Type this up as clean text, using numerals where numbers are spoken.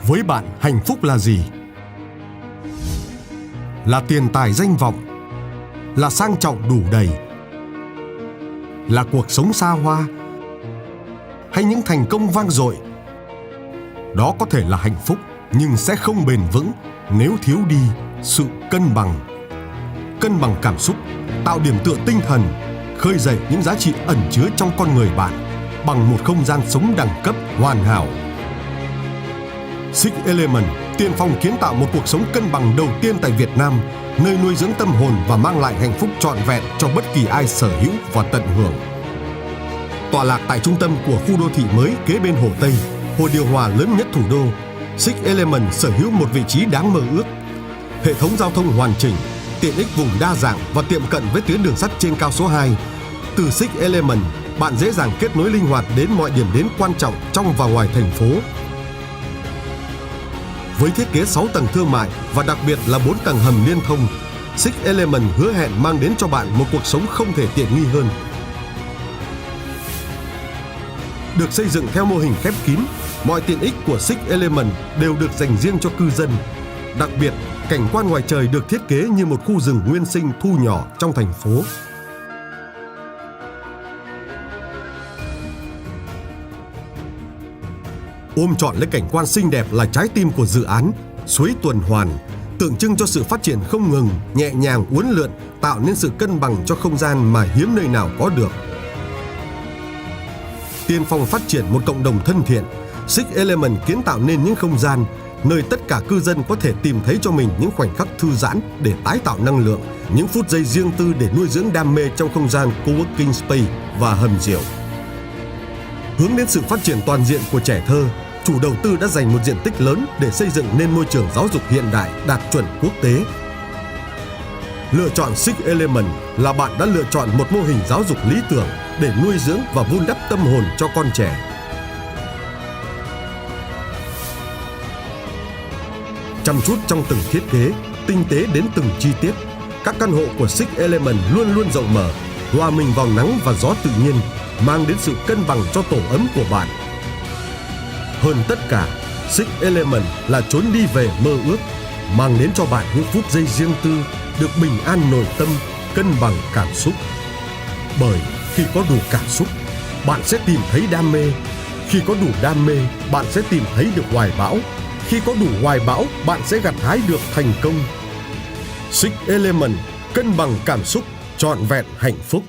Với bạn, hạnh phúc là gì? Là tiền tài danh vọng? Là sang trọng đủ đầy? Là cuộc sống xa hoa? Hay những thành công vang dội? Đó có thể là hạnh phúc, nhưng sẽ không bền vững nếu thiếu đi sự cân bằng. Cân bằng cảm xúc, tạo điểm tựa tinh thần, khơi dậy những giá trị ẩn chứa trong con người bạn bằng một không gian sống đẳng cấp hoàn hảo. Six Element tiên phong kiến tạo một cuộc sống cân bằng đầu tiên tại Việt Nam, nơi nuôi dưỡng tâm hồn và mang lại hạnh phúc trọn vẹn cho bất kỳ ai sở hữu và tận hưởng. Tọa lạc tại trung tâm của khu đô thị mới kế bên Hồ Tây, hồ điều hòa lớn nhất thủ đô, Six Element sở hữu một vị trí đáng mơ ước. Hệ thống giao thông hoàn chỉnh, tiện ích vùng đa dạng và tiệm cận với tuyến đường sắt trên cao số 2. Từ Six Element, bạn dễ dàng kết nối linh hoạt đến mọi điểm đến quan trọng trong và ngoài thành phố. Với thiết kế 6 tầng thương mại và đặc biệt là 4 tầng hầm liên thông, Six Element hứa hẹn mang đến cho bạn một cuộc sống không thể tiện nghi hơn. Được xây dựng theo mô hình khép kín, mọi tiện ích của Six Element đều được dành riêng cho cư dân. Đặc biệt, cảnh quan ngoài trời được thiết kế như một khu rừng nguyên sinh thu nhỏ trong thành phố. Ôm trọn lấy cảnh quan xinh đẹp là trái tim của dự án, suối tuần hoàn, tượng trưng cho sự phát triển không ngừng, nhẹ nhàng uốn lượn, tạo nên sự cân bằng cho không gian mà hiếm nơi nào có được. Tiên phong phát triển một cộng đồng thân thiện, Six Element kiến tạo nên những không gian nơi tất cả cư dân có thể tìm thấy cho mình những khoảnh khắc thư giãn để tái tạo năng lượng, những phút giây riêng tư để nuôi dưỡng đam mê trong không gian coworking space và hầm rượu. Hướng đến sự phát triển toàn diện của trẻ thơ, chủ đầu tư đã dành một diện tích lớn để xây dựng nên môi trường giáo dục hiện đại đạt chuẩn quốc tế. Lựa chọn Six Element là bạn đã lựa chọn một mô hình giáo dục lý tưởng để nuôi dưỡng và vun đắp tâm hồn cho con trẻ. Chăm chút trong từng thiết kế, tinh tế đến từng chi tiết, các căn hộ của Six Element luôn luôn rộng mở, hòa mình vào nắng và gió tự nhiên, mang đến sự cân bằng cho tổ ấm của bạn. Hơn tất cả, Six Element là chốn đi về mơ ước, mang đến cho bạn những phút giây riêng tư, được bình an nội tâm, cân bằng cảm xúc. Bởi khi có đủ cảm xúc, bạn sẽ tìm thấy đam mê. Khi có đủ đam mê, bạn sẽ tìm thấy được hoài bão. Khi có đủ hoài bão, bạn sẽ gặt hái được thành công. Six Element, cân bằng cảm xúc, trọn vẹn hạnh phúc.